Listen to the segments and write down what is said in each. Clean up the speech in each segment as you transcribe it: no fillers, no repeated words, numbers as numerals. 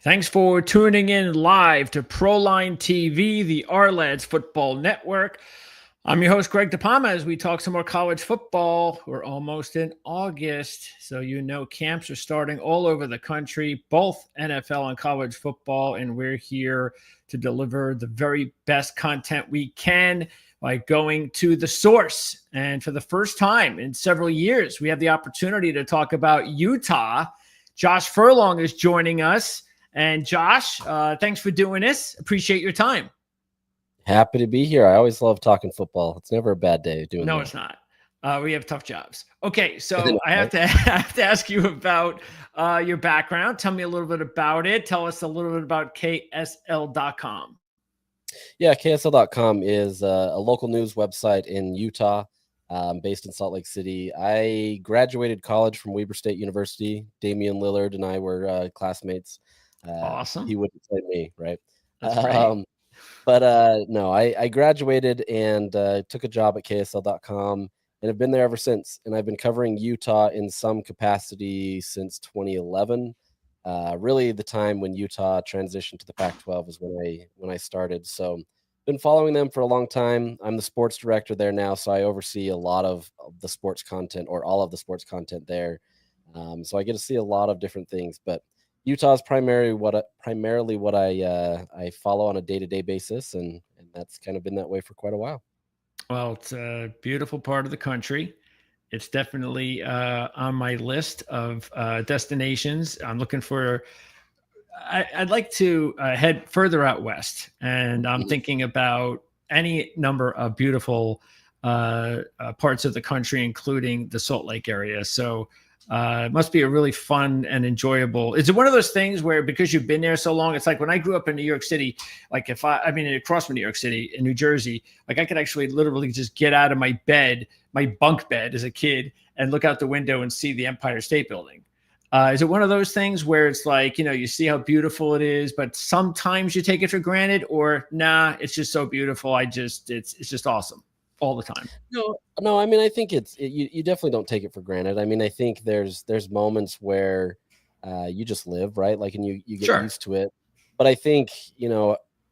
Thanks for tuning in live to Proline TV, the Arlads Football Network. I'm your host, Greg DePalma, as we talk some more college football. We're almost in August, so you know camps are starting all over the country, both NFL and college football, and we're here to deliver the very best content we can by going to the source. And for the first time in several years, we have the opportunity to talk about Utah. Josh Furlong is joining us. And Josh, thanks for doing this. Appreciate your time. Happy to be here. I always love talking football. It's never a bad day doing No, that. It's not. We have tough jobs. Okay, so I have to ask you about your background. Tell me a little bit about it. Tell us a little bit about KSL.com. Yeah, KSL.com is a local news website in Utah, based in Salt Lake City. I graduated college from Weber State University. Damian Lillard and I were classmates. Awesome. He wouldn't say me, right? That's great. But no, I graduated and took a job at KSL.com and have been there ever since. And I've been covering Utah in some capacity since 2011. Really, the time when Utah transitioned to the Pac-12 is when I started. So, been following them for a long time. I'm the sports director there now, so I oversee a lot of the sports content, or all of the sports content there. So I get to see a lot of different things, but Utah is primarily what I follow on a day-to-day basis, and that's kind of been that way for quite a while. Well, it's a beautiful part of the country. It's definitely on my list of destinations. I'm looking for. I'd like to head further out west, and I'm thinking about any number of beautiful parts of the country, including the Salt Lake area. So. It must be a really fun and enjoyable. Is it one of those things where, because you've been there so long, it's like when I grew up in New York City, like across from New York City in New Jersey, like I could actually literally just get out of my bed, my bunk bed as a kid, and look out the window and see the Empire State Building. Is it one of those things where it's like, you see how beautiful it is, but sometimes you take it for granted, or nah, it's just so beautiful. it's just awesome all the time? No. I mean, I think you definitely don't take it for granted. I mean, I think there's moments where you just live, right? Like, and you get used to it. But I think,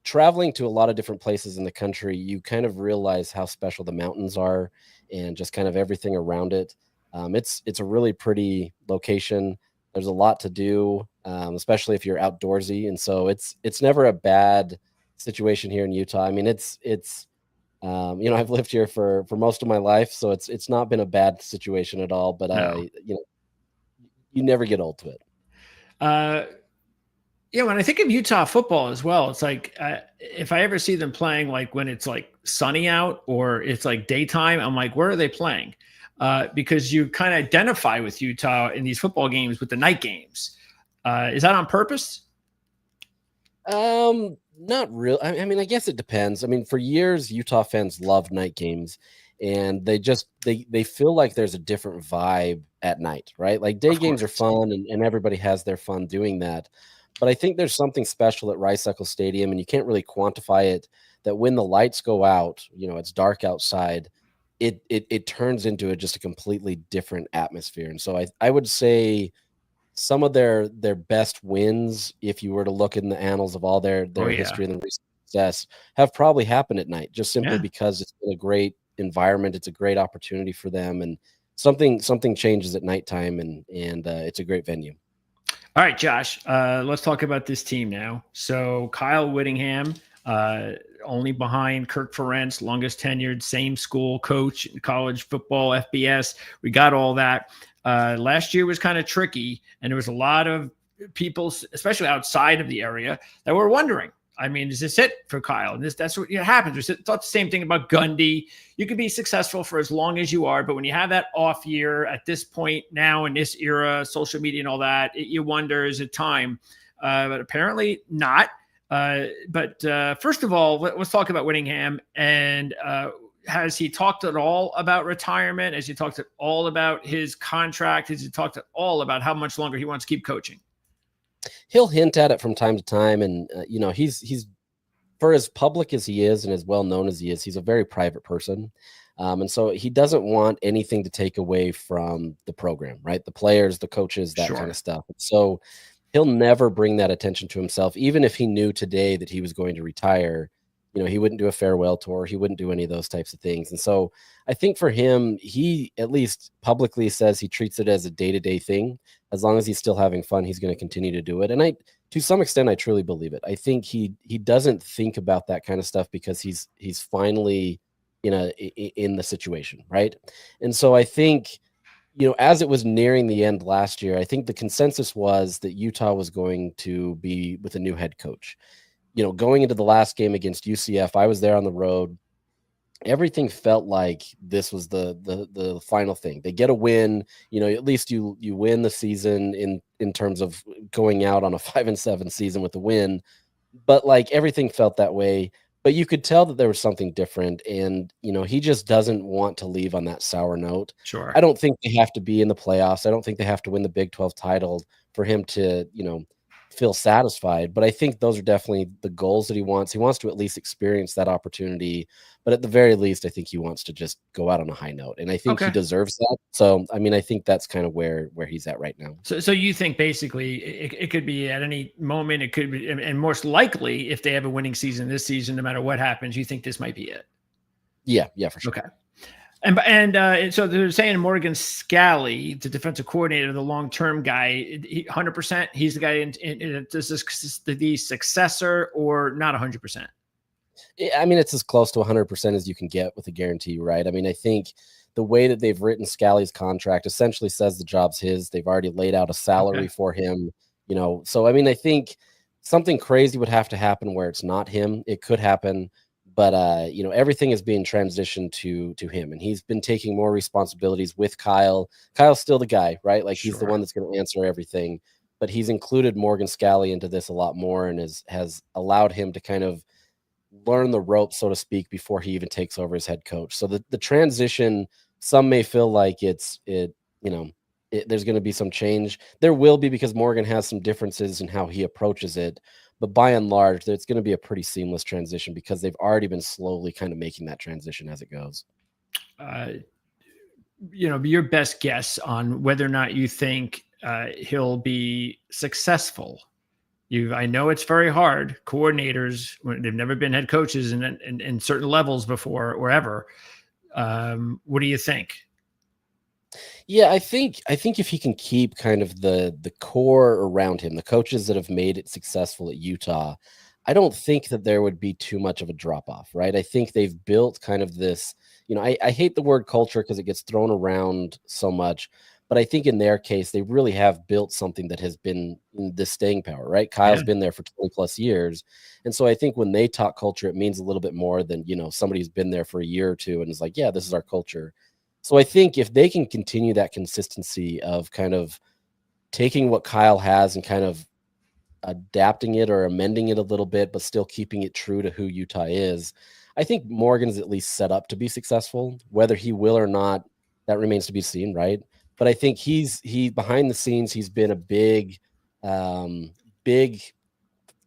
traveling to a lot of different places in the country, you kind of realize how special the mountains are and just kind of everything around it. It's a really pretty location. There's a lot to do, especially if you're outdoorsy. And so it's never a bad situation here in Utah. I mean, it's I've lived here for most of my life, so it's not been a bad situation at all. But No. You never get old to it. When I think of Utah football as well, it's like if I ever see them playing, like when it's like sunny out or it's like daytime, I'm like, where are they playing? Because you kind of identify with Utah in these football games with the night games. Is that on purpose? Not real. I mean, I guess it depends. I mean, for years, Utah fans loved night games, and they feel like there's a different vibe at night, right? Like day games are fun, and everybody has their fun doing that. But I think there's something special at Rice-Eccles Stadium, and you can't really quantify it, that when the lights go out, it's dark outside, it turns into just a completely different atmosphere. And so I would say some of their best wins, if you were to look in the annals of all their history and the recent success, have probably happened at night, just simply because it's been a great environment. It's a great opportunity for them, and something changes at nighttime, and it's a great venue. All right, Josh, let's talk about this team now. So Kyle Whittingham, only behind Kirk Ferentz, longest tenured, same school coach in college football, FBS. We got all that. Last year was kind of tricky, and there was a lot of people, especially outside of the area, that were wondering, I mean, is this it for Kyle? And that's what happens. We thought the same thing about Gundy. You can be successful for as long as you are, but when you have that off year at this point now in this era, social media and all that, you wonder, is it time? But apparently not. But first of all, let's talk about Whittingham. And has he talked at all about retirement? Has he talked at all about his contract? Has he talked at all about how much longer he wants to keep coaching? He'll hint at it from time to time. And, he's for as public as he is and as well known as he is, he's a very private person. And so he doesn't want anything to take away from the program, right? The players, the coaches, that kind of stuff. So he'll never bring that attention to himself. Even if he knew today that he was going to retire, he wouldn't do a farewell tour. He wouldn't do any of those types of things. And so I think for him, he at least publicly says he treats it as a day-to-day thing. As long as he's still having fun, he's going to continue to do it. And to some extent, I truly believe it. I think he doesn't think about that kind of stuff because he's finally in the situation, right? And so I think, as it was nearing the end last year, I think the consensus was that Utah was going to be with a new head coach. Going into the last game against UCF, I was there on the road. Everything felt like this was the final thing. They get a win, at least you win the season in terms of going out on a 5-7 season with a win. But like everything felt that way. But you could tell that there was something different, and he just doesn't want to leave on that sour note. Sure. I don't think they have to be in the playoffs. I don't think they have to win the Big 12 title for him to feel satisfied, but I think those are definitely the goals that he wants. He wants to at least experience that opportunity, but at the very least, I think he wants to just go out on a high note, and I think he deserves that. So, I mean, I think that's kind of where he's at right now. So you think basically it could be at any moment. It could be, and most likely, if they have a winning season this season, no matter what happens, you think this might be it. Yeah, for sure. Okay. And so they're saying Morgan Scally, the defensive coordinator, the long-term guy, 100%. He's the guy in the successor, or not 100%? I mean, it's as close to 100% as you can get with a guarantee, right? I mean, I think the way that they've written Scally's contract essentially says the job's his. They've already laid out a salary for him, So, I mean, I think something crazy would have to happen where it's not him. It could happen. But, everything is being transitioned to him, and he's been taking more responsibilities with Kyle. Kyle's still the guy, right? Like he's the one that's going to answer everything, but he's included Morgan Scally into this a lot more and has allowed him to kind of learn the ropes, so to speak, before he even takes over as head coach. So the transition, some may feel like there's going to be some change. There will be, because Morgan has some differences in how he approaches it. But by and large, it's going to be a pretty seamless transition because they've already been slowly kind of making that transition as it goes. Your best guess on whether or not you think he'll be successful. I know it's very hard. Coordinators, they've never been head coaches in certain levels before or ever. What do you think? Yeah, I think if he can keep kind of the core around him, the coaches that have made it successful at Utah, I don't think that there would be too much of a drop off, right? I think they've built kind of this, I hate the word culture because it gets thrown around so much, but I think in their case, they really have built something that has been the staying power, right? Kyle's been there for 20 plus years. And so I think when they talk culture, it means a little bit more than, somebody who's been there for a year or two and is like, yeah, this is our culture. So I think if they can continue that consistency of kind of taking what Kyle has and kind of adapting it or amending it a little bit, but still keeping it true to who Utah is, I think Morgan's at least set up to be successful. Whether he will or not, that remains to be seen, right? But I think he behind the scenes, he's been a big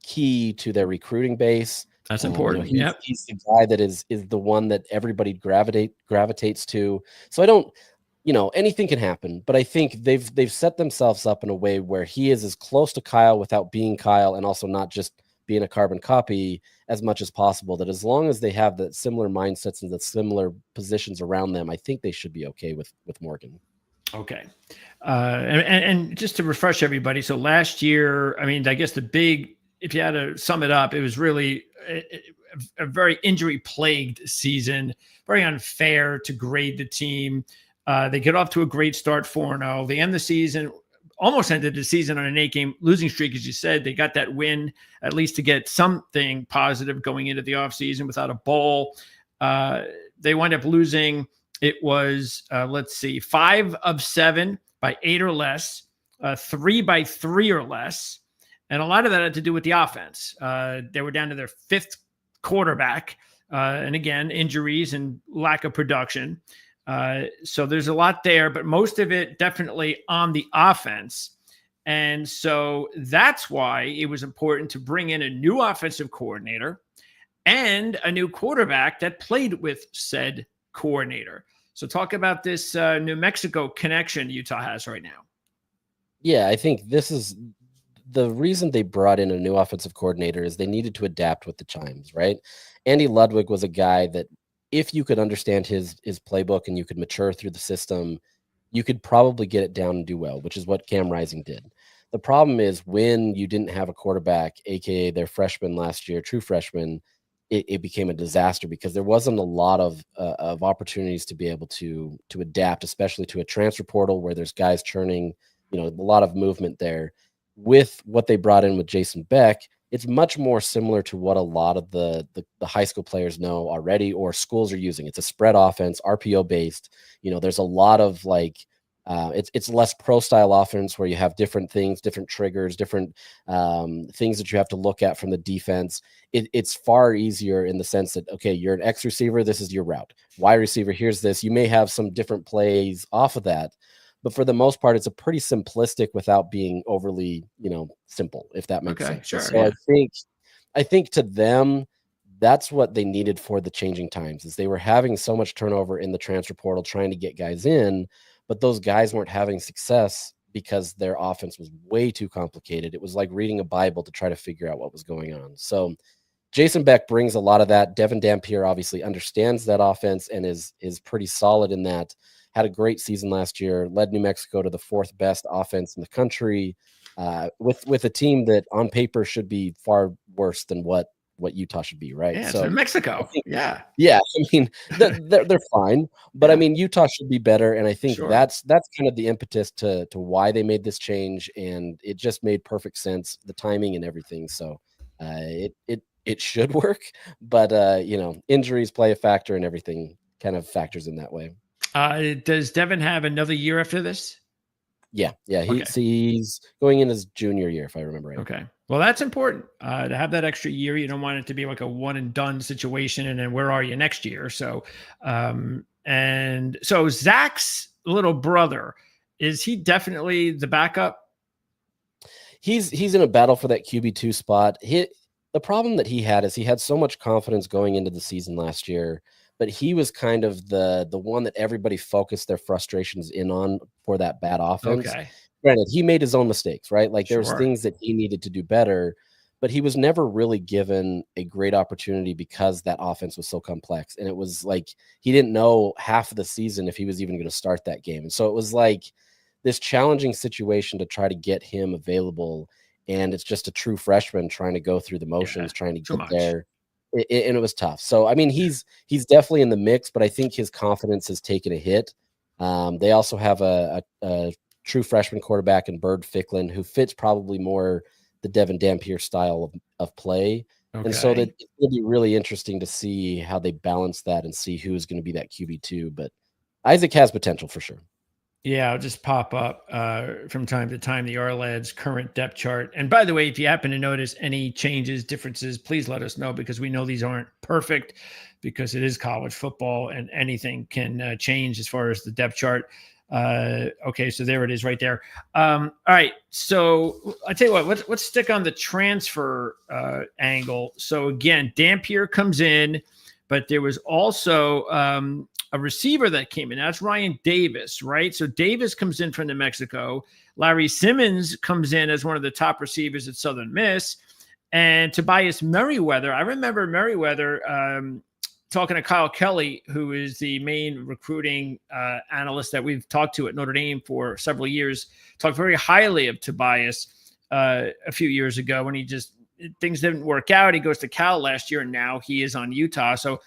key to their recruiting base. That's important. He's the guy that is the one that everybody gravitates to. So I don't, anything can happen, but I think they've set themselves up in a way where he is as close to Kyle without being Kyle, and also not just being a carbon copy as much as possible. That as long as they have the similar mindsets and the similar positions around them, I think they should be okay with Morgan. Okay. And just to refresh everybody, so last year, I mean, I guess if you had to sum it up, it was really a very injury-plagued season, very unfair to grade the team. They get off to a great start, 4-0. They almost ended the season on an 8-game losing streak, as you said. They got that win, at least to get something positive going into the offseason without a bowl. They wind up losing. It was, 5 of 7 by 8 or less, 3 by 3 or less. And a lot of that had to do with the offense. They were down to their 5th quarterback. And again, injuries and lack of production. So there's a lot there, but most of it definitely on the offense. And so that's why it was important to bring in a new offensive coordinator and a new quarterback that played with said coordinator. So talk about this New Mexico connection Utah has right now. Yeah, I think this is the reason they brought in a new offensive coordinator is they needed to adapt with the Chimes, right? Andy Ludwig was a guy that if you could understand his playbook and you could mature through the system, you could probably get it down and do well, which is what Cam Rising did. The problem is when you didn't have a quarterback, aka their freshman last year, true freshman, it became a disaster because there wasn't a lot of opportunities to be able to adapt, especially to a transfer portal where there's guys churning, a lot of movement there. With what they brought in with Jason Beck, it's much more similar to what a lot of the high school players know already or schools are using. It's a spread offense, RPO based. There's a lot of it's less pro style offense where you have different things, different triggers, different things that you have to look at from the defense. It's far easier in the sense that, okay, you're an X receiver, this is your route. Y receiver, here's this. You may have some different plays off of that, but for the most part, it's a pretty simplistic without being overly, simple, if that makes sense. Sure, so I think to them, that's what they needed for the changing times is they were having so much turnover in the transfer portal trying to get guys in, but those guys weren't having success because their offense was way too complicated. It was like reading a Bible to try to figure out what was going on. So Jason Beck brings a lot of that. Devin Dampier obviously understands that offense and is pretty solid in that. Had a great season last year, led New Mexico to the 4th best offense in the country, with a team that on paper should be far worse than what Utah should be, right? Yeah, so New Mexico. Yeah. I mean, they're fine, but I mean, Utah should be better, and I think that's kind of the impetus to why they made this change, and it just made perfect sense, the timing and everything. So, it should work, but injuries play a factor, and everything kind of factors in that way. Does Devin have another year after this? Yeah. He's going in his junior year, if I remember right. Okay. Well, that's important to have that extra year. You don't want it to be like a one and done situation. And then where are you next year? So, and so Zach's little brother, is he definitely the backup? He's in a battle for that QB2 spot. The problem that he had is he had so much confidence going into the season last year, but he was kind of the one that everybody focused their frustrations in on for that bad offense. Okay. Granted, he made his own mistakes, right? Like there was things that he needed to do better, but he was never really given a great opportunity because that offense was so complex. And it was like he didn't know half of the season if he was even going to start that game. And so it was like this challenging situation to try to get him available. And it's just a true freshman trying to go through the motions, trying to get there. And it was tough. So, I mean, he's definitely in the mix, but I think his confidence has taken a hit. They also have a true freshman quarterback in Bird Ficklin, who fits probably more the Devin Dampier style of play. Okay. And so that it will be really interesting to see how they balance that and see who is going to be that QB2. But Isaac has potential for sure. Yeah, I'll just pop up from time to time the Ourlads current depth chart. And by the way, if you happen to notice any changes, differences, please let us know because we know these aren't perfect because it is college football and anything can change as far as the depth chart. Okay, so there it is right there. All right, so I tell you what, let's stick on the transfer angle. So again, Dampier comes in, but there was also a receiver that came in. That's Ryan Davis, right? So Davis comes in from New Mexico. Larry Simmons comes in as one of the top receivers at Southern Miss. And Tobias Merriweather, I remember Merriweather talking to Kyle Kelly, who is the main recruiting analyst that we've talked to at Notre Dame for several years, talked very highly of Tobias a few years ago when things didn't work out. He goes to Cal last year, and now he is on Utah. So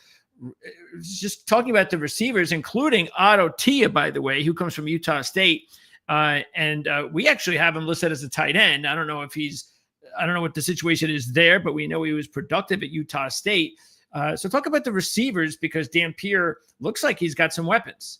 just talking about the receivers, including Otto Tia, by the way, who comes from Utah State. And we actually have him listed as a tight end. I don't know what the situation is there, but we know he was productive at Utah State. So talk about the receivers because Dampier looks like he's got some weapons.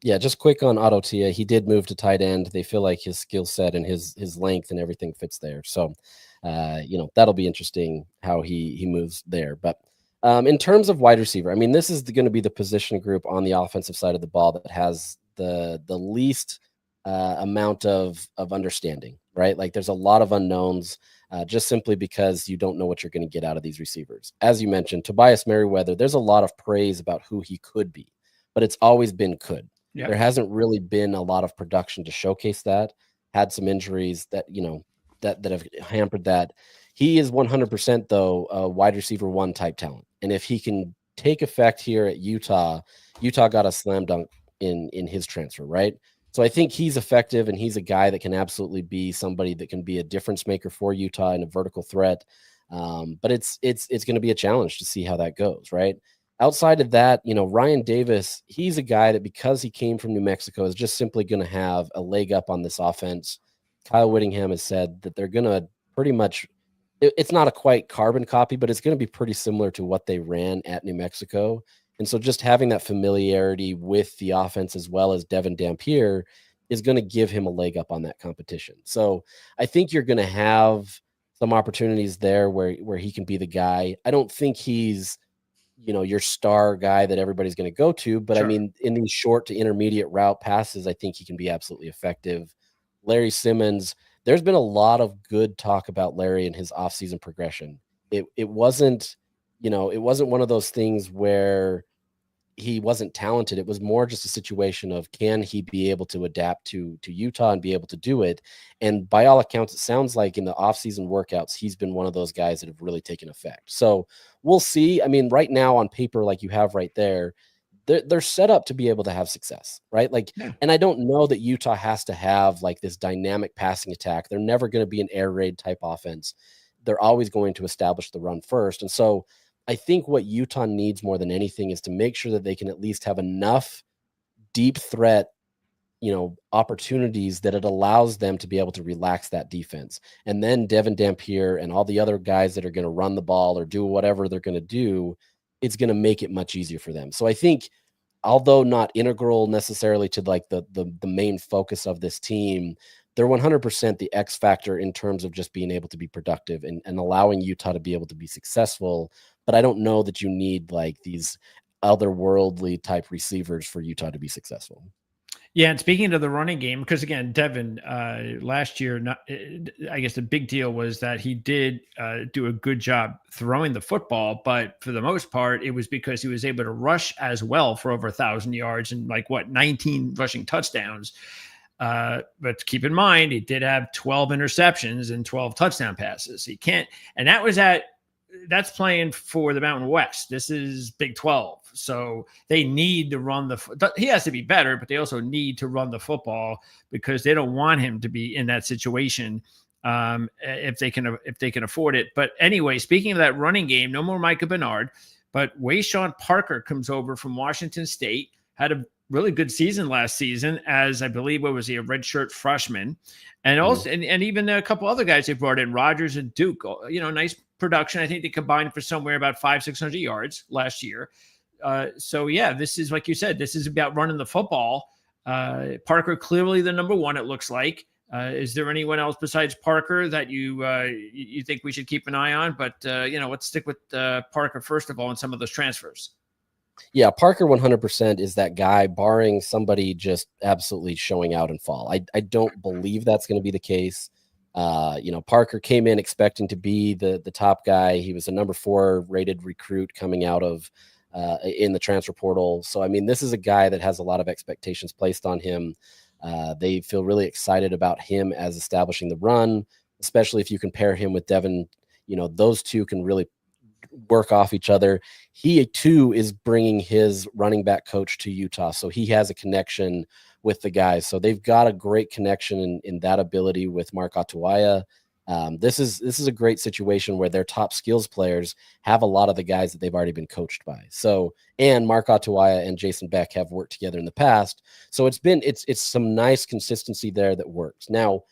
Yeah, just quick on Otto Tia. He did move to tight end. They feel like his skill set and his length and everything fits there. So, that'll be interesting how he moves there. But in terms of wide receiver, I mean, this is going to be the position group on the offensive side of the ball that has the least amount of understanding, right? Like there's a lot of unknowns just simply because you don't know what you're going to get out of these receivers. As you mentioned, Tobias Merriweather, there's a lot of praise about who he could be, but it's always been could. Yep. There hasn't really been a lot of production to showcase that. Had some injuries that, that have hampered that. He is 100% though a wide receiver 1 type talent, and if he can take effect here at Utah got a slam dunk in his transfer, right? So I think he's effective, and he's a guy that can absolutely be somebody that can be a difference maker for Utah and a vertical threat. But it's going to be a challenge to see how that goes, right? Outside of that, Ryan Davis, he's a guy that because he came from New Mexico is just simply going to have a leg up on this offense. Kyle Whittingham has said that they're going to pretty much, it's not a quite carbon copy, but it's going to be pretty similar to what they ran at New Mexico. And so just having that familiarity with the offense as well as Devin Dampier is going to give him a leg up on that competition. So I think you're going to have some opportunities there where he can be the guy. I don't think he's, your star guy that everybody's going to go to, but Sure. I mean, in these short to intermediate route passes, I think he can be absolutely effective. Larry Simmons, there's been a lot of good talk about Larry and his offseason progression. It wasn't, it wasn't one of those things where he wasn't talented. It was more just a situation of, can he be able to adapt to Utah and be able to do it? And by all accounts, it sounds like in the offseason workouts, he's been one of those guys that have really taken effect. So we'll see. I mean, right now on paper, like you have right there, they're set up to be able to have success, right? Like, Yeah. and I don't know that Utah has to have like this dynamic passing attack. They're never going to be an air raid type offense. They're always going to establish the run first. And so I think what Utah needs more than anything is to make sure that they can at least have enough deep threat, opportunities that it allows them to be able to relax that defense. And then Devin Dampier and all the other guys that are going to run the ball or do whatever they're going to do, it's going to make it much easier for them. So I think, although not integral necessarily to like the main focus of this team, they're 100% the X factor in terms of just being able to be productive and allowing Utah to be able to be successful. But I don't know that you need like these otherworldly type receivers for Utah to be successful. Yeah, and speaking of the running game, because again, Devin last year, I guess the big deal was that he did do a good job throwing the football, but for the most part, it was because he was able to rush as well for over 1,000 yards and 19 rushing touchdowns. But keep in mind, he did have 12 interceptions and 12 touchdown passes. He can't, and that's playing for the Mountain West. This is Big 12. So they need to run he has to be better, but they also need to run the football because they don't want him to be in that situation if they can afford it. But anyway, speaking of that running game, no more Micah Bernard, but Wayshawn Parker comes over from Washington State, had a really good season last season as I believe, what was he, a redshirt freshman. And also, and even a couple other guys they brought in, Rogers and Duke, nice production. I think they combined for somewhere about 500-600 yards last year. So yeah, this is, like you said, this is about running the football. Parker clearly the number one, it looks like. Is there anyone else besides Parker that you think we should keep an eye on? But let's stick with Parker first of all and some of those transfers. Yeah, Parker 100% is that guy, barring somebody just absolutely showing out and fall. I don't believe that's going to be the case. Parker came in expecting to be the top guy. He was a number 4 rated recruit coming out of in the transfer portal. So, I mean, this is a guy that has a lot of expectations placed on him. They feel really excited about him as establishing the run, especially if you compare him with Devin. Those two can really work off each other. He too is bringing his running back coach to Utah, so he has a connection with the guys. So they've got a great connection in that ability with Mark Atuaya. This is a great situation where their top skills players have a lot of the guys that they've already been coached by. So, and Mark Atuaya and Jason Beck have worked together in the past. So it's some nice consistency there that works. Now,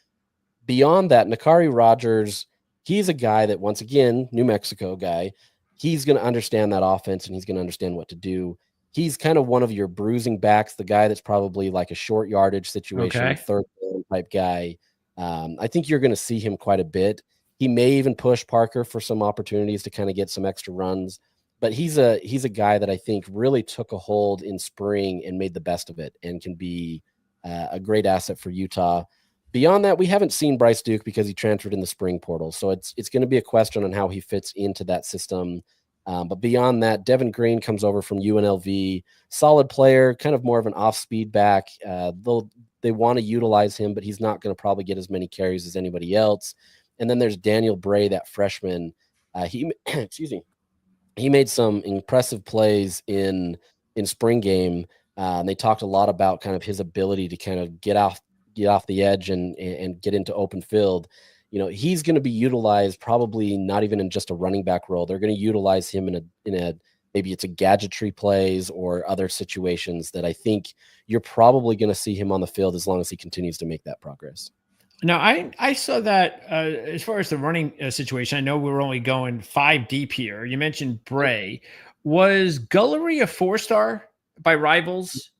beyond that, Nakari Rogers, he's a guy that, once again, New Mexico guy, he's going to understand that offense and he's going to understand what to do. He's kind of one of your bruising backs, the guy that's probably like a short yardage situation, Okay. third down type guy. I think you're going to see him quite a bit. He may even push Parker for some opportunities to kind of get some extra runs, but he's a guy that I think really took a hold in spring and made the best of it and can be a great asset for Utah. Beyond that, we haven't seen Bryce Duke because he transferred in the spring portal. So it's going to be a question on how he fits into that system. But beyond that, Devin Green comes over from UNLV, solid player, kind of more of an off-speed back. They want to utilize him, but he's not going to probably get as many carries as anybody else. And then there's Daniel Bray, that freshman. He excuse me, he made some impressive plays in spring game. And they talked a lot about kind of his ability to kind of get off the edge and get into open field. He's going to be utilized probably not even in just a running back role. They're going to utilize him in a maybe it's a gadgetry plays or other situations that I think you're probably going to see him on the field as long as he continues to make that progress. Now, I saw that as far as the running situation, I know we're only going 5 deep here. You mentioned Bray. Was Gullery a 4-star by Rivals?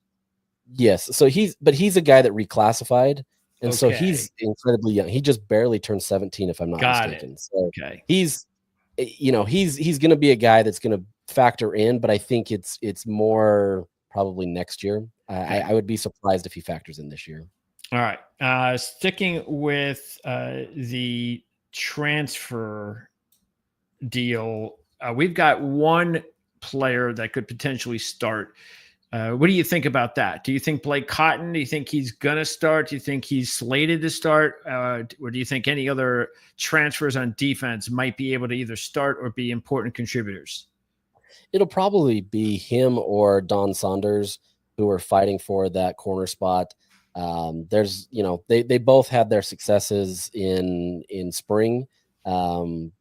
Yes. So he's a guy that reclassified. And so Okay. he's incredibly young. He just barely turned 17, if I'm not mistaken. So okay. he's going to be a guy that's going to factor in, but I think it's more probably next year. Okay. I would be surprised if he factors in this year. All right. Sticking with the transfer deal, we've got one player that could potentially start. What do you think about that? Do you think Blake Cotton? Do you think he's going to start? Do you think he's slated to start? Or do you think any other transfers on defense might be able to either start or be important contributors? It'll probably be him or Don Saunders who are fighting for that corner spot. There's, they both had their successes in spring. I'm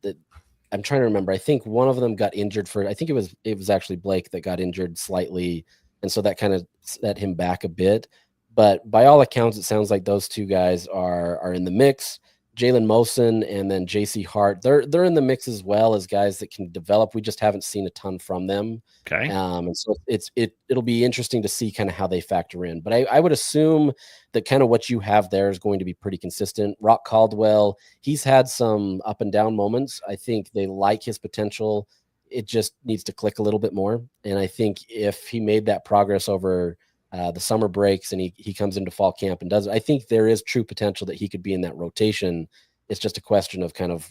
trying to remember. I think one of them got injured I think it was actually Blake that got injured slightly. And so that kind of set him back a bit. But by all accounts, it sounds like those two guys are in the mix. Jalen Mosen and then JC Hart, they're in the mix as well as guys that can develop. We just haven't seen a ton from them. Okay. And so it'll be interesting to see kind of how they factor in. But I would assume that kind of what you have there is going to be pretty consistent. Rock Caldwell, he's had some up and down moments. I think they like his potential. It just needs to click a little bit more. And I think if he made that progress over the summer breaks and he comes into fall camp and I think there is true potential that he could be in that rotation. It's just a question of kind of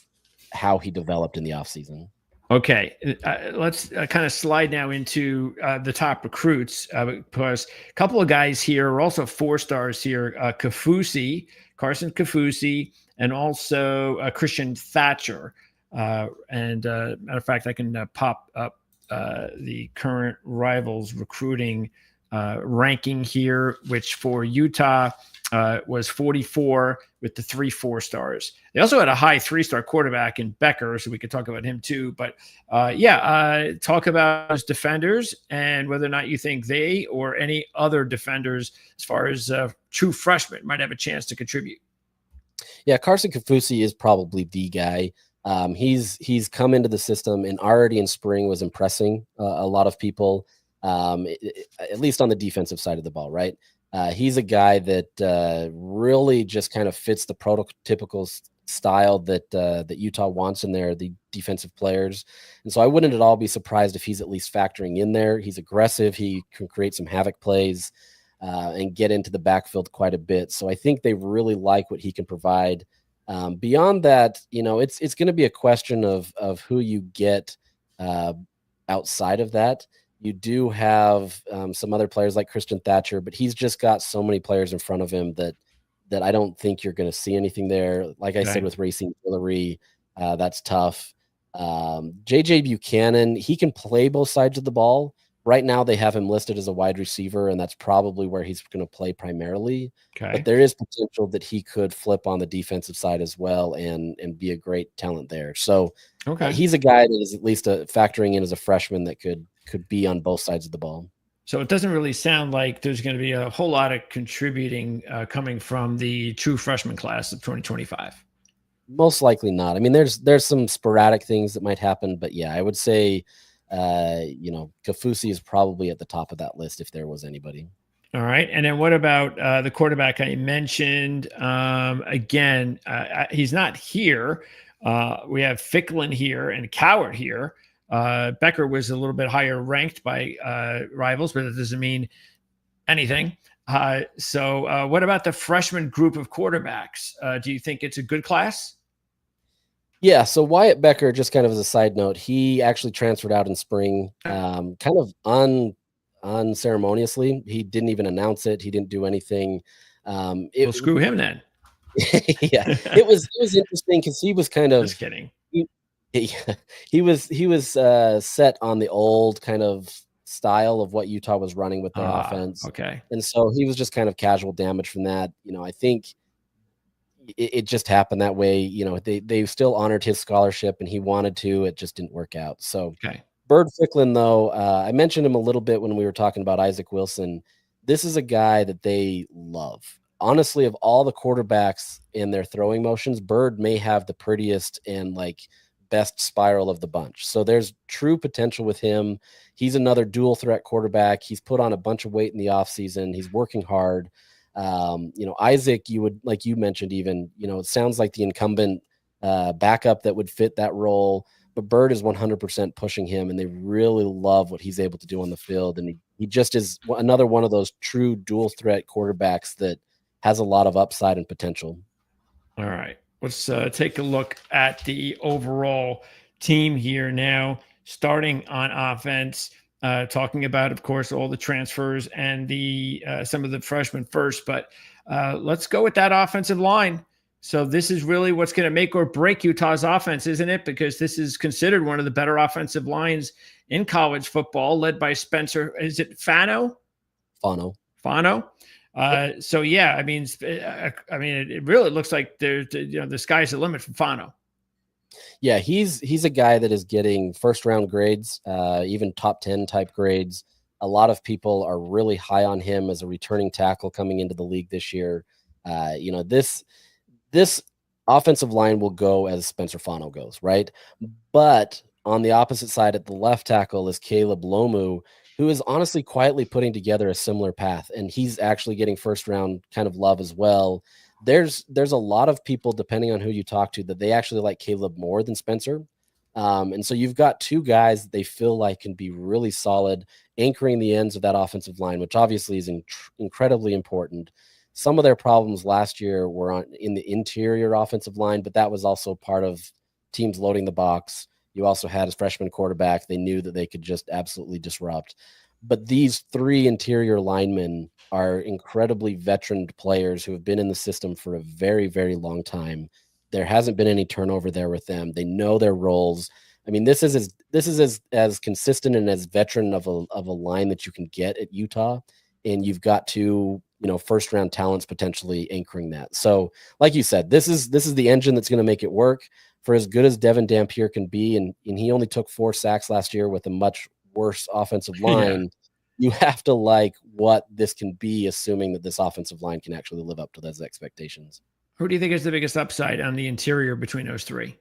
how he developed in the offseason. Okay, let's kind of slide now into the top recruits because a couple of guys here are also 4-stars here. Carson Kafusi, and also Christian Thatcher. And matter of fact, I can pop up the current Rivals recruiting ranking here, which for Utah was 44 with the 3 4-stars. They also had a high 3-star quarterback in Becker, so we could talk about him too. But talk about those defenders and whether or not you think they or any other defenders, as far as true freshmen, might have a chance to contribute. Yeah, Carson Kafusi is probably the guy. He's come into the system and already in spring was impressing a lot of people. At least on the defensive side of the ball, right? He's a guy that really just kind of fits the prototypical style that Utah wants in the defensive players. And so I wouldn't at all be surprised if he's at least factoring in there. He's aggressive. He can create some havoc plays and get into the backfield quite a bit. So I think they really like what he can provide. Beyond that, it's going to be a question of who you get outside of that. You do have some other players like Christian Thatcher, but he's just got so many players in front of him that I don't think you're going to see anything there. Like I said, with Racing Hillary, that's tough. JJ Buchanan, he can play both sides of the ball. Right now they have him listed as a wide receiver, and that's probably where he's going to play primarily. Okay. But there is potential that he could flip on the defensive side as well and be a great talent there. So he's a guy that is at least factoring in as a freshman that could be on both sides of the ball. So it doesn't really sound like there's going to be a whole lot of contributing coming from the true freshman class of 2025. Most likely not. I mean, there's some sporadic things that might happen, but yeah, I would say, Kafusi is probably at the top of that list if there was anybody. All right. And then what about the quarterback I mentioned? Again, he's not here. We have Ficklin here and Coward here. Becker was a little bit higher ranked by Rivals, but that doesn't mean anything. So what about the freshman group of quarterbacks? Do you think it's a good class? Yeah, so Wyatt Becker, just kind of as a side note, he actually transferred out in spring, kind of unceremoniously. He didn't even announce it. He didn't do anything. Well, screw him then. Yeah, it was interesting because he was kind Just of kidding. he, he he was set on the old kind of style of what Utah was running with their offense, Okay. and so he was just kind of casual damage from that. I think it just happened that way. They still honored his scholarship, and he wanted to. It just didn't work out. So Okay. Bird Ficklin, though, I mentioned him a little bit when we were talking about Isaac Wilson. This is a guy that they love. Honestly, of all the quarterbacks in their throwing motions, Bird may have the prettiest and best spiral of the bunch. So there's true potential with him. He's another dual threat quarterback. He's put on a bunch of weight in the offseason. He's working hard. Isaac, you would, like you mentioned, even, it sounds like the incumbent backup that would fit that role. But Bird is 100% pushing him, and they really love what he's able to do on the field. And he just is another one of those true dual threat quarterbacks that has a lot of upside and potential. All right. Let's take a look at the overall team here now, starting on offense, talking about, of course, all the transfers and the some of the freshmen first. But let's go with that offensive line. So this is really what's going to make or break Utah's offense, isn't it? Because this is considered one of the better offensive lines in college football, led by Spencer. Is it Fano? Fano. So yeah, I mean, it really looks like the sky's the limit for Fano. Yeah, he's a guy that is getting first round grades, even top 10 type grades. A lot of people are really high on him as a returning tackle coming into the league this year. This offensive line will go as Spencer Fano goes, right? But on the opposite side at the left tackle is Caleb Lomu, who is honestly quietly putting together a similar path, and he's actually getting first round kind of love as well. There's a lot of people, depending on who you talk to, that they actually like Caleb more than Spencer. And so you've got two guys that they feel like can be really solid, anchoring the ends of that offensive line, which obviously is incredibly important. Some of their problems last year were in the interior offensive line, but that was also part of teams loading the box. You also had a freshman quarterback. They knew that they could just absolutely disrupt. But these three interior linemen are incredibly veteran players who have been in the system for a very, very long time. There hasn't been any turnover there with them. They know their roles. I mean, this is as consistent and as veteran of a line that you can get at Utah, and you've got two first round talents potentially anchoring that. So, like you said, this is the engine that's going to make it work. For as good as Devin Dampier can be, and he only took 4 sacks last year with a much worse offensive line. Yeah. You have to like what this can be, assuming that this offensive line can actually live up to those expectations. Who do you think is the biggest upside on the interior between those three?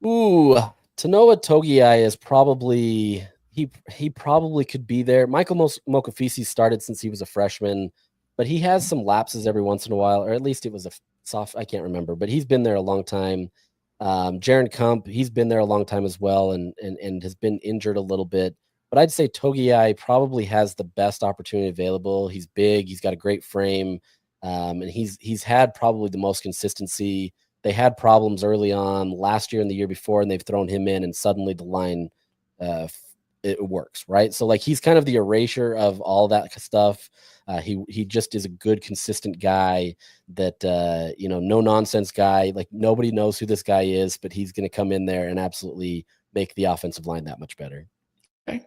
Ooh, Tanoa Togiai is probably he probably could be there. Michael Mokafisi started since he was a freshman, but he has some lapses every once in a while, or at least it was a soft. I can't remember, but he's been there a long time. Jaron Kump, he's been there a long time as well, and has been injured a little bit. But I'd say Togiai probably has the best opportunity available. He's big, he's got a great frame, and he's had probably the most consistency. They had problems early on last year and the year before, and they've thrown him in, and suddenly the line it works, right? So like he's kind of the erasure of all that stuff. He just is a good, consistent guy that no nonsense guy. Like nobody knows who this guy is, but he's going to come in there and absolutely make the offensive line that much better. Okay.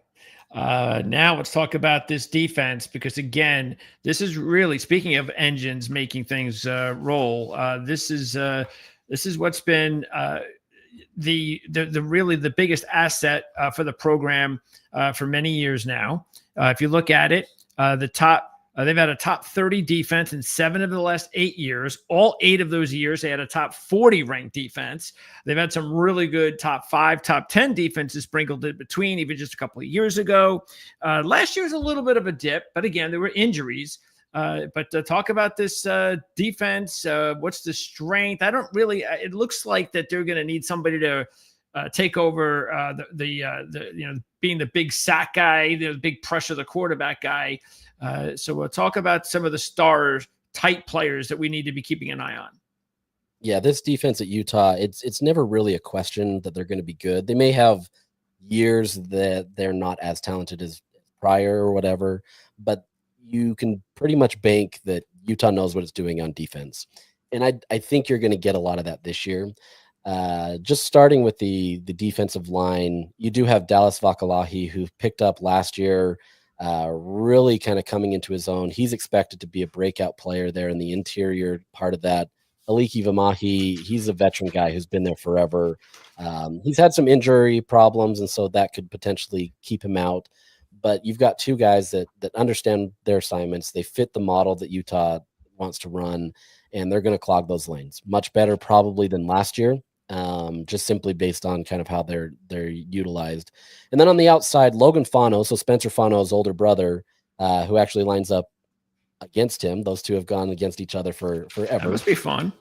Now let's talk about this defense, because again, this is really, speaking of engines making things roll. This is what's been the really the biggest asset for the program for many years now. If you look at it, they've had a top 30 defense in 7 of the last 8 years. All 8 of those years, they had a top 40 ranked defense. They've had some really good top 5, top 10 defenses sprinkled in between, even just a couple of years ago. Last year was a little bit of a dip, but again, there were injuries. But talk about this defense. What's the strength? I don't really. It looks like that they're going to need somebody to take over being the big sack guy, the big pressure the quarterback guy. So we'll talk about some of the star type players that we need to be keeping an eye on. Yeah, this defense at Utah, it's never really a question that they're going to be good. They may have years that they're not as talented as prior or whatever, but you can pretty much bank that Utah knows what it's doing on defense. And I think you're going to get a lot of that this year. Just starting with the defensive line, you do have Dallas Vakalahi, who picked up last year, really kind of coming into his own. He's expected to be a breakout player there in the interior part of that. Aliki Vamahi, he's a veteran guy who's been there forever. He's had some injury problems, and so that could potentially keep him out. But you've got two guys that understand their assignments. They fit the model that Utah wants to run, and they're going to clog those lanes much better probably than last year, just simply based on kind of how they're utilized. And then on the outside, Logan Fano, so Spencer Fano's older brother, who actually lines up against him. Those two have gone against each other That forever. must be fun.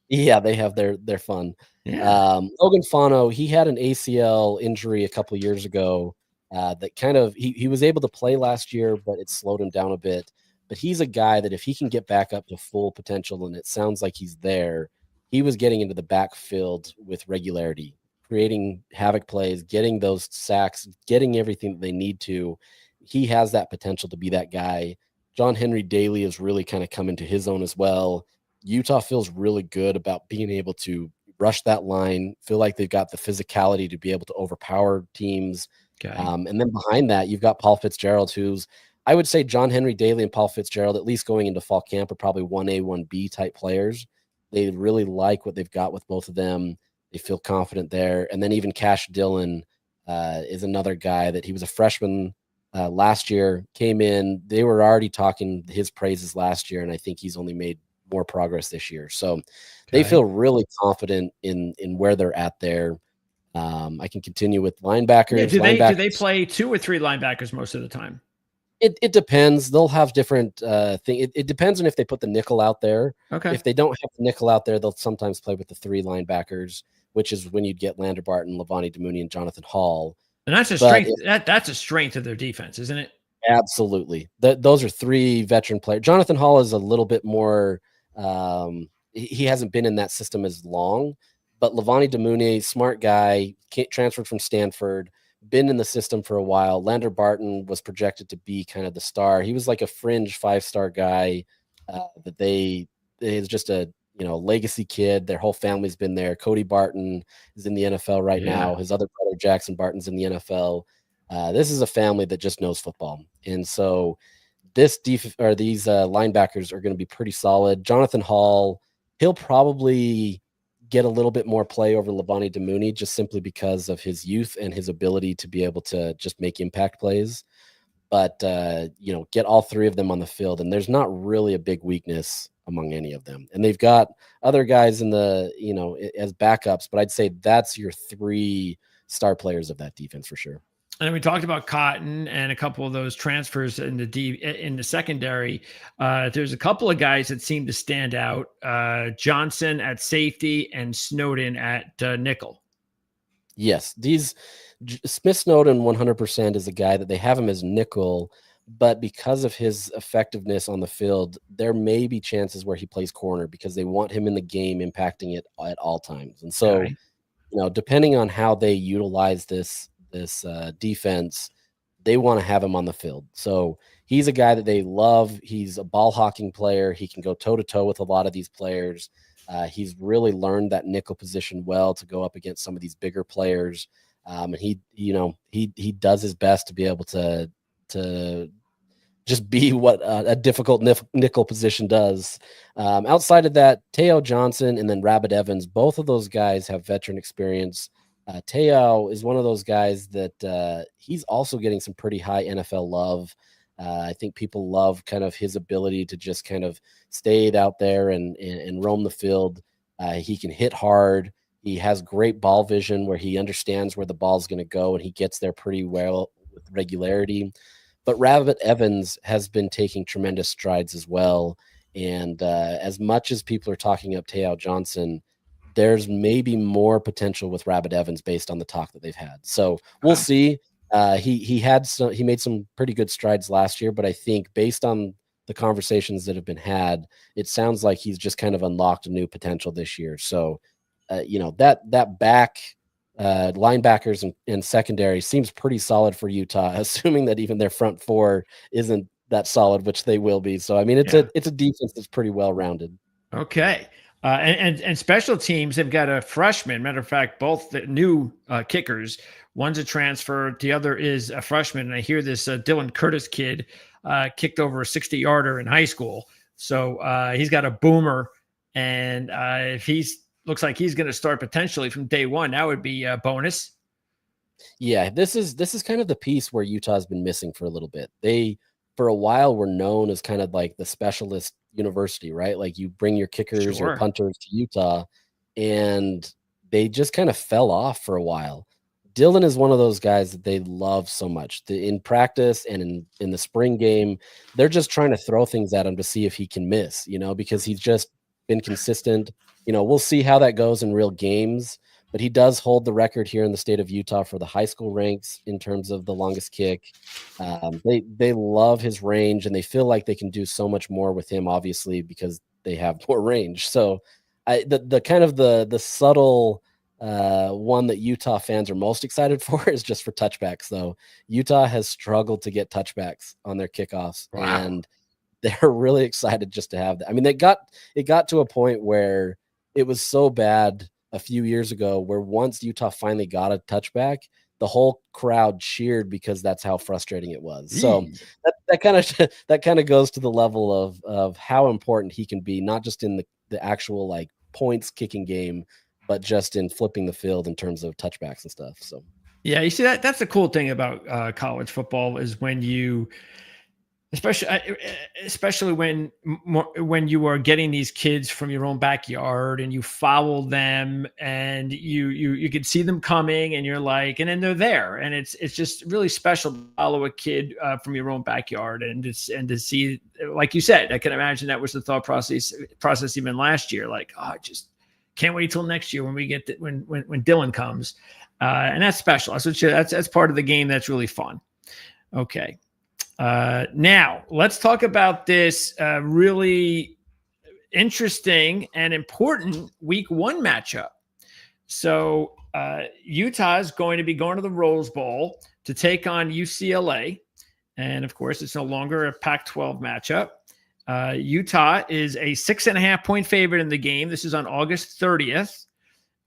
Yeah, they have their fun. Yeah. Logan Fano, he had an ACL injury a couple years ago that kind of he was able to play last year, but it slowed him down a bit. But he's a guy that if he can get back up to full potential, and it sounds like he's there, he was getting into the backfield with regularity, creating havoc plays, getting those sacks, getting everything that they need to. He has that potential to be that guy. John Henry Daly has really kind of come into his own as well. Utah feels really good about being able to rush that line, feel like they've got the physicality to be able to overpower teams. Okay. And then behind that, you've got Paul Fitzgerald, who's, I would say John Henry Daly and Paul Fitzgerald, at least going into fall camp, are probably 1A, 1B type players. They really like what they've got with both of them. They feel confident there. And then even Cash Dillon is another guy that he was a freshman last year, came in. They were already talking his praises last year, and I think he's only made more progress this year. So they feel really confident in where they're at there. I can continue with linebackers. Yeah, do they play 2 or 3 linebackers most of the time? It depends. They'll have different thing. It depends on if they put the nickel out there. Okay. If they don't have the nickel out there, they'll sometimes play with the 3 linebackers, which is when you'd get Lander Barton, Levani Damuni, and Jonathan Hall. And that's a strength. That's a strength of their defense, isn't it? Absolutely. Those are 3 veteran players. Jonathan Hall is a little bit more. He hasn't been in that system as long, but Levani Damuni, smart guy, transferred from Stanford, been in the system for a while. Lander Barton was projected to be kind of the star. He was like a fringe 5-star guy that is just a legacy kid. Their whole family's been there. Cody Barton is in the NFL right now. His other brother Jackson Barton's in the NFL. This is a family that just knows football, and so these linebackers are going to be pretty solid. Jonathan Hall, he'll probably get a little bit more play over Levani Damuni just simply because of his youth and his ability to be able to just make impact plays. But, get all 3 of them on the field, and there's not really a big weakness among any of them. And they've got other guys in the, as backups, but I'd say that's your 3 star players of that defense for sure. And we talked about Cotton and a couple of those transfers in the secondary. There's a couple of guys that seem to stand out: Johnson at safety and Snowden at nickel. Yes, Smith Snowden 100% is a guy that they have him as nickel, but because of his effectiveness on the field, there may be chances where he plays corner because they want him in the game, impacting it at all times. And so, depending on how they utilize this defense, they want to have him on the field. So he's a guy that they love. He's a ball hawking player. He can go toe to toe with a lot of these players. He's really learned that nickel position well to go up against some of these bigger players. And he does his best to be able to just be what a difficult nickel position does. Outside of that, Teo Johnson and then Rabbit Evans, both of those guys have veteran experience. Teo is one of those guys that he's also getting some pretty high NFL love. I think people love kind of his ability to just kind of stay out there and roam the field. He can hit hard. He has great ball vision where he understands where the ball's going to go, and he gets there pretty well with regularity. But Rabbit Evans has been taking tremendous strides as well. And as much as people are talking up Teo Johnson, there's maybe more potential with Rabbit Evans based on the talk that they've had. So we'll see. He made some pretty good strides last year, but I think based on the conversations that have been had, it sounds like he's just kind of unlocked a new potential this year. So, that back linebackers and secondary seems pretty solid for Utah, assuming that even their front 4 isn't that solid, which they will be. So, I mean, it's a defense that's pretty well rounded. Okay. And special teams have got a freshman. Matter of fact, both the new kickers. One's a transfer. The other is a freshman. And I hear this Dylan Curtis kid kicked over a 60-yarder in high school. So he's got a boomer. And if he's looks like he's going to start potentially from day one, that would be a bonus. Yeah, this is kind of the piece where Utah's been missing for a little bit. They, for a while, were known as kind of like the specialist university, right? Like you bring your kickers or Sure. punters to Utah, and they just kind of fell off for a while. Dylan is one of those guys that they love so much. In practice and in the spring game, they're just trying to throw things at him to see if he can miss, because he's just been consistent. We'll see how that goes in real games, but he does hold the record here in the state of Utah for the high school ranks in terms of the longest kick. They love his range, and they feel like they can do so much more with him, obviously, because they have more range. So the kind of the subtle one that Utah fans are most excited for is just for touchbacks, though. Utah has struggled to get touchbacks on their kickoffs, Wow. and they're really excited just to have that. I mean, it got to a point where it was so bad a few years ago where once Utah finally got a touchback, the whole crowd cheered because that's how frustrating it was. So that kind of goes to the level of how important he can be, not just in the actual like points kicking game, but just in flipping the field in terms of touchbacks and stuff. So yeah, you see that's the cool thing about college football is when you especially when you are getting these kids from your own backyard and you follow them and you can see them coming and you're like, and then they're there, and it's just really special to follow a kid from your own backyard and to see, like you said, I can imagine that was the thought process even last year, like, oh, I just can't wait till next year when we get when Dylan comes, and that's special. That's part of the game that's really fun. Okay. Now let's talk about this really interesting and important week 1 matchup. So Utah is going to be going to the Rose Bowl to take on UCLA. And of course, it's no longer a Pac-12 matchup. Utah is a 6.5-point favorite in the game. This is on August 30th.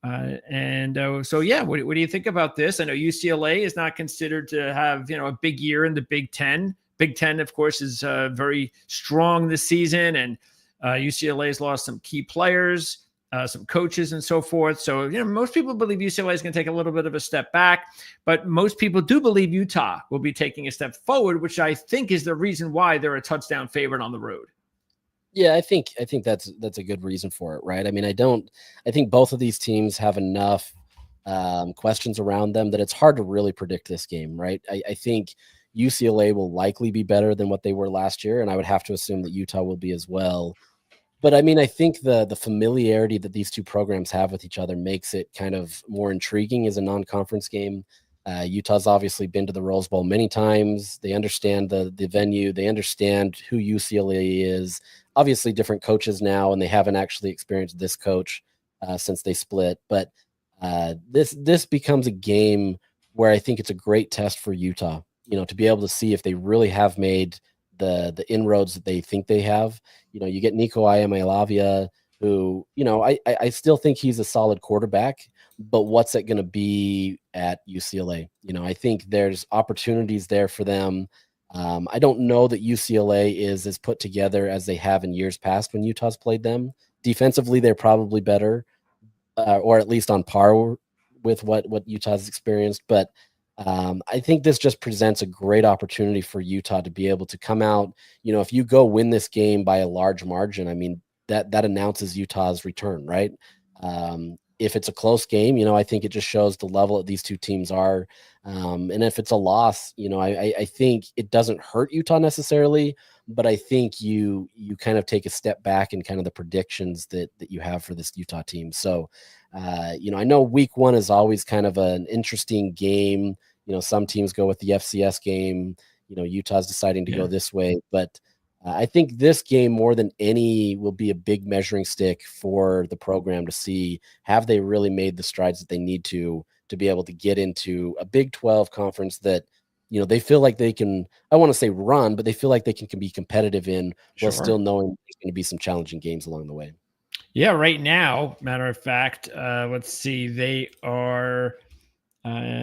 So what do you think about this? I know UCLA is not considered to have a big year in the Big Ten. Big Ten, of course, is very strong this season, and UCLA has lost some key players, some coaches, and so forth. So most people believe UCLA is going to take a little bit of a step back, but most people do believe Utah will be taking a step forward, which I think is the reason why they're a touchdown favorite on the road. Yeah, I think that's a good reason for it, right? I mean, I think both of these teams have enough questions around them that it's hard to really predict this game, right? I think UCLA will likely be better than what they were last year, and I would have to assume that Utah will be as well. But I mean, I think the familiarity that these two programs have with each other makes it kind of more intriguing as a non-conference game. Utah's obviously been to the Rose Bowl many times. They understand the venue. They understand who UCLA is. Obviously, different coaches now, and they haven't actually experienced this coach since they split. But this becomes a game where I think it's a great test for Utah, to be able to see if they really have made the inroads that they think they have. You get Nico Iamaleava, who, I still think he's a solid quarterback, but what's it going to be at UCLA? I think there's opportunities there for them. I don't know that UCLA is as put together as they have in years past when Utah's played them. Defensively, they're probably better, or at least on par with what Utah's experienced. But I think this just presents a great opportunity for Utah to be able to come out. If you go win this game by a large margin, I mean, that announces Utah's return, right? If it's a close game, I think it just shows the level that these two teams are. And if it's a loss, I think it doesn't hurt Utah necessarily, but I think you kind of take a step back in kind of the predictions that you have for this Utah team. So, I know week 1 is always kind of an interesting game. Some teams go with the FCS game. Utah's deciding to go this way, but I think this game more than any will be a big measuring stick for the program to see, have they really made the strides that they need to be able to get into a Big 12 conference that, they feel like they can, I want to say run, but they feel like they can be competitive in while still knowing there's going to be some challenging games along the way. Yeah, right now, matter of fact, let's see, they are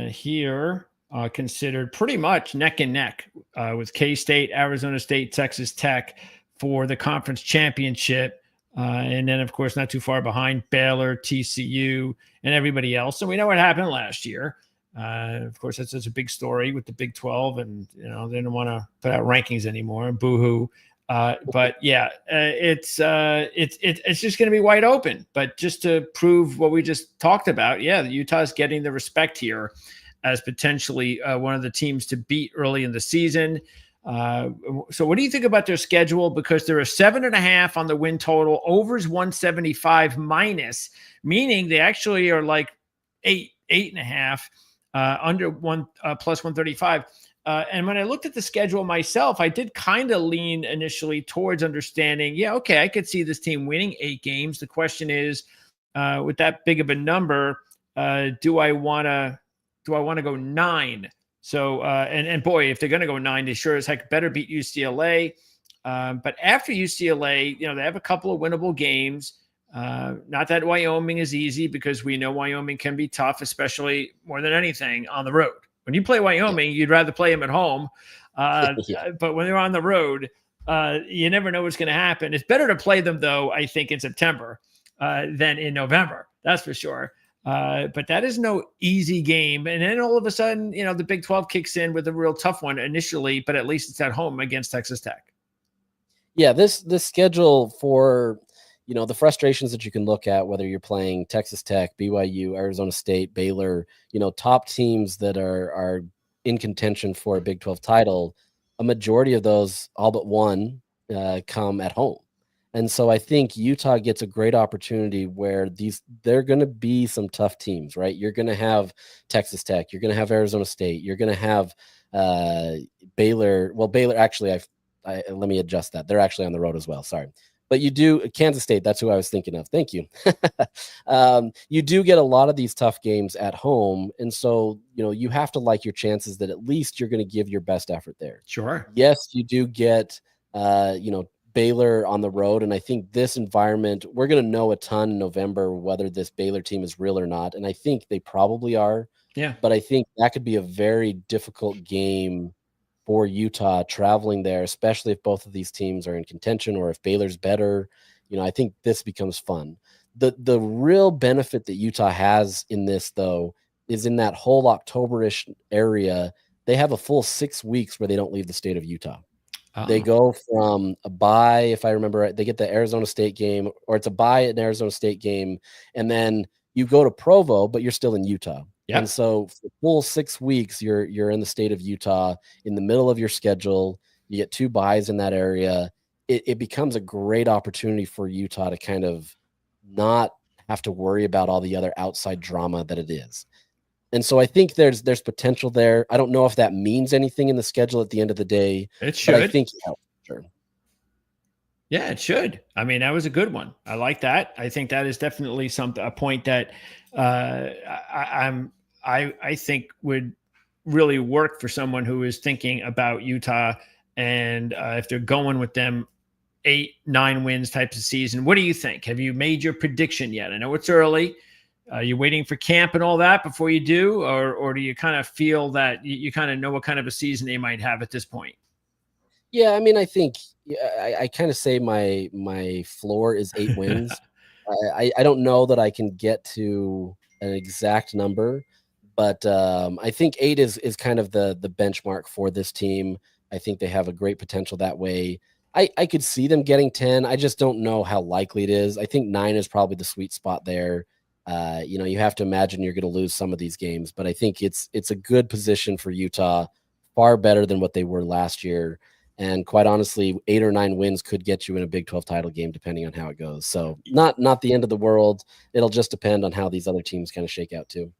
here considered pretty much neck and neck with K-State, Arizona State, Texas Tech for the conference championship. And then, of course, not too far behind, Baylor, TCU, and everybody else. And we know what happened last year. Of course, that's such a big story with the Big 12, and they don't want to put out rankings anymore. Boo-hoo. But yeah, it's just going to be wide open. But just to prove what we just talked about, yeah, Utah's getting the respect here as potentially one of the teams to beat early in the season. So what do you think about their schedule? Because they're a 7.5 on the win total, overs 175 minus, meaning they actually are like 8.5, under one plus 135. And when I looked at the schedule myself, I did kind of lean initially towards understanding, yeah, okay, I could see this team winning 8 games. The question is, with that big of a number, do I want to go 9? So, and boy, if they're going to go 9, they sure as heck better beat UCLA. But after UCLA, they have a couple of winnable games. Not that Wyoming is easy, because we know Wyoming can be tough, especially more than anything on the road. When you play Wyoming, you'd rather play them at home. Yeah. But when they're on the road, you never know what's going to happen. It's better to play them, though, I think, in September than in November. That's for sure. But that is no easy game. And then all of a sudden, the Big 12 kicks in with a real tough one initially, but at least it's at home against Texas Tech. Yeah, this schedule for the frustrations that you can look at, whether you're playing Texas Tech, BYU, Arizona State, Baylor, top teams that are in contention for a Big 12 title, a majority of those, all but one, come at home. And so I think Utah gets a great opportunity where they're going to be some tough teams, right? You're going to have Texas Tech, you're going to have Arizona State, you're going to have Baylor. Well, Baylor, actually, let me adjust that. They're actually on the road as well. Sorry. But you do Kansas State. That's who I was thinking of. Thank you. You do get a lot of these tough games at home. And so, you have to like your chances that at least you're going to give your best effort there. Sure. Yes, you do get, Baylor on the road. And I think this environment, we're going to know a ton in November whether this Baylor team is real or not. And I think they probably are. Yeah. But I think that could be a very difficult game for Utah traveling there, especially if both of these teams are in contention or if Baylor's better. I think this becomes fun. The real benefit that Utah has in this, though, is in that whole October-ish area, they have a full 6 weeks where they don't leave the state of Utah. They go from a bye, if I remember right, they get the Arizona State game, or it's a bye at an Arizona State game, and then you go to Provo, but you're still in Utah. Yep. And so for the full 6 weeks, you're in the state of Utah in the middle of your schedule. You get 2 byes in that area. It becomes a great opportunity for Utah to kind of not have to worry about all the other outside drama that it is. And so I think there's potential there. I don't know if that means anything in the schedule at the end of the day. It should. But I think sure. Yeah, it should. I mean, that was a good one. I like that. I think that is definitely a point that I think would really work for someone who is thinking about Utah, and if they're going with them 8-9 wins types of season. What do you think? Have you made your prediction yet? I know it's early. Are you waiting for camp and all that before you do, or do you kind of feel that you kind of know what kind of a season they might have at this point? Yeah, I mean, I think I kind of say my floor is 8 wins. I don't know that I can get to an exact number, but I think 8 is kind of the benchmark for this team. I think they have a great potential that way. I could see them getting 10. I just don't know how likely it is. I think 9 is probably the sweet spot there. You have to imagine you're going to lose some of these games, but I think it's a good position for Utah, far better than what they were last year. And quite honestly, 8 or 9 wins could get you in a Big 12 title game, depending on how it goes. So not the end of the world. It'll just depend on how these other teams kind of shake out too.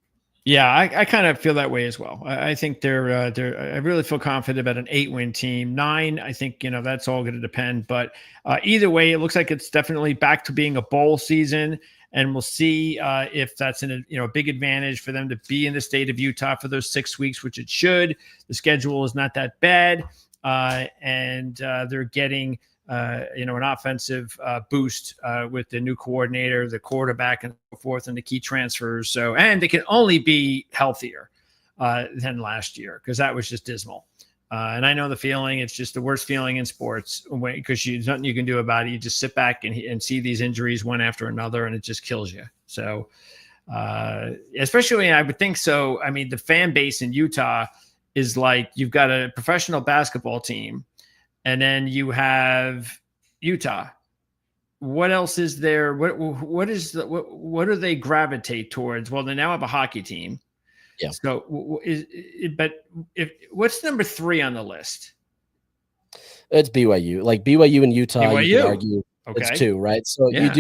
Yeah, I kind of feel that way as well. I think I really feel confident about an 8-win team. 9, I think, that's all going to depend. But either way, it looks like it's definitely back to being a bowl season. And we'll see if that's a big advantage for them to be in the state of Utah for those 6 weeks, which it should. The schedule is not that bad. And they're getting an offensive boost with the new coordinator, the quarterback, and so forth, and the key transfers. So, and they can only be healthier than last year, because that was just dismal. And I know the feeling. It's just the worst feeling in sports, because there's nothing you can do about it. You just sit back and see these injuries one after another, and it just kills you. So, especially, I would think so. I mean, the fan base in Utah is like, you've got a professional basketball team, and then you have Utah. What else is there? What do they gravitate towards? Well, they now have a hockey team. Yeah. So, what's number 3 on the list? It's BYU. Like BYU and Utah, BYU. you could argue Okay. it's 2, right? So Yeah.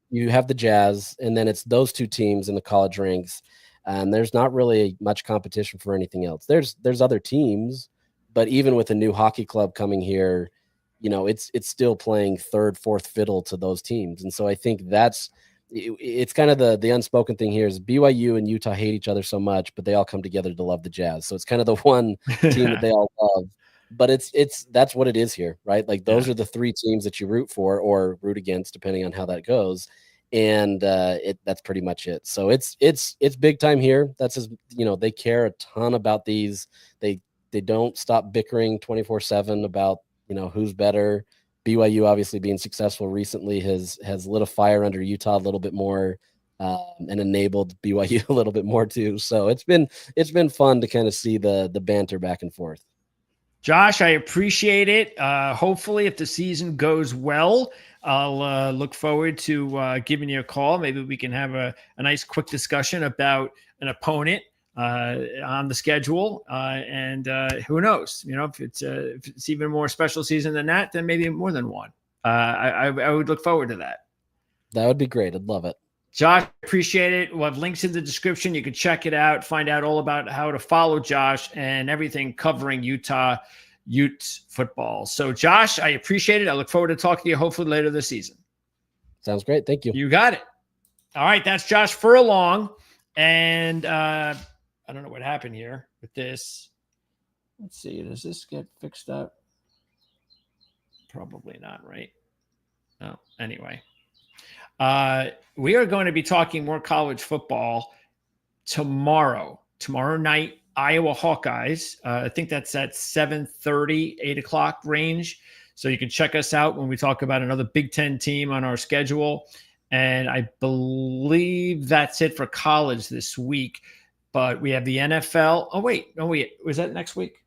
you have the Jazz, and then it's those 2 teams in the college ranks. And there's not really much competition for anything else. There's other teams, but even with a new hockey club coming here, it's still playing third, fourth fiddle to those teams. And so I think it's kind of the unspoken thing here is BYU and Utah hate each other so much, but they all come together to love the Jazz. So it's kind of the one team that they all love. But that's what it is here, right? Like those are the 3 teams that you root for or root against, depending on how that goes. And that's pretty much it. So it's big time here. That's they care a ton about these. They don't stop bickering 24/7 about who's better. BYU obviously being successful recently has lit a fire under Utah a little bit more, and enabled BYU a little bit more too. So it's been fun to kind of see the banter back and forth. Josh, I appreciate it. Hopefully, if the season goes well, I'll look forward to giving you a call. Maybe we can have a nice quick discussion about an opponent on the schedule. And who knows? If it's even more special season than that, then maybe more than one. I would look forward to that. That would be great. I'd love it. Josh, appreciate it. We'll have links in the description. You can check it out, find out all about how to follow Josh and everything covering Utah Utes football. So, Josh, I appreciate it. I look forward to talking to you hopefully later this season. Sounds great. Thank you. You got it. All right, that's Josh Furlong. And I don't know what happened here with this. Let's see. Does this get fixed up? Probably not, right? No. Anyway. We are going to be talking more college football tomorrow night, Iowa Hawkeyes. I think that's at 7:30, 8 o'clock range. So you can check us out when we talk about another Big Ten team on our schedule. And I believe that's it for college this week, but we have the NFL. Oh, wait, was that next week?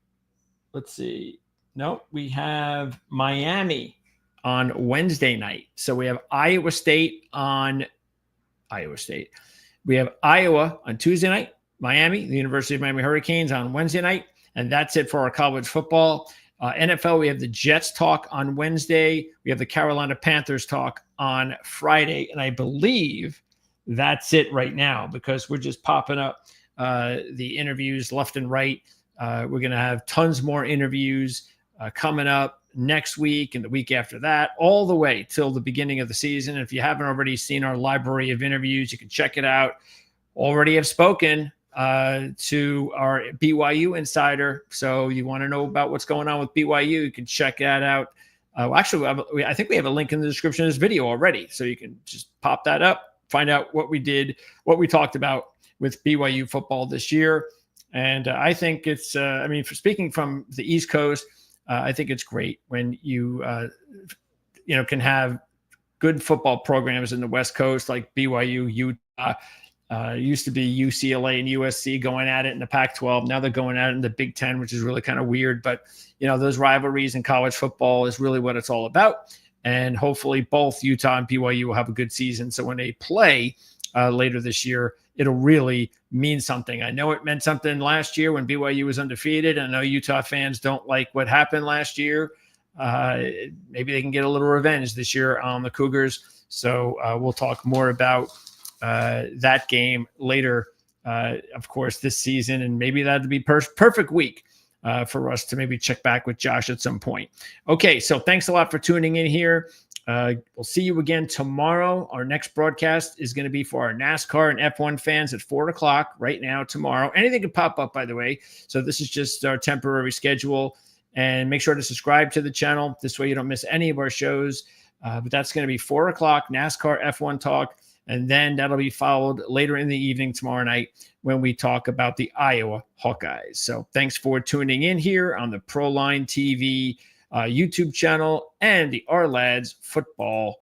Let's see. No, we have Miami on Wednesday night. So we have Iowa State. We have Iowa on Tuesday night, Miami, the University of Miami Hurricanes on Wednesday night. And that's it for our college football. NFL, we have the Jets talk on Wednesday. We have the Carolina Panthers talk on Friday. And I believe that's it right now, because we're just popping up the interviews left and right. We're going to have tons more interviews coming up next week and the week after that, all the way till the beginning of the season. If you haven't already seen our library of interviews, you can check it out. Already have spoken to our BYU insider. So you want to know about what's going on with BYU, you can check that out. Actually, I think we have a link in the description of this video already. So you can just pop that up, find out what we did, what we talked about with BYU football this year. And I think it's, for speaking from the East Coast, I think it's great when you can have good football programs in the West Coast like BYU, Utah. Used to be UCLA and USC going at it in the Pac-12. Now they're going at it in the Big Ten, which is really kind of weird. But, those rivalries in college football is really what it's all about. And hopefully both Utah and BYU will have a good season. So when they play later this year, it'll really mean something. I know it meant something last year when BYU was undefeated. I know Utah fans don't like what happened last year. Maybe they can get a little revenge this year on the Cougars. So we'll talk more about that game later, of course, this season. And maybe that'd be perfect week for us to maybe check back with Josh at some point. Okay, so thanks a lot for tuning in here. We'll see you again tomorrow. Our next broadcast is going to be for our NASCAR and F1 fans at 4 o'clock right now tomorrow. Anything can pop up, by the way. So this is just our temporary schedule. And make sure to subscribe to the channel. This way you don't miss any of our shows. But that's going to be 4 o'clock, NASCAR F1 talk. And then that'll be followed later in the evening tomorrow night when we talk about the Iowa Hawkeyes. So thanks for tuning in here on the Proline TV YouTube channel and the Our Lads Football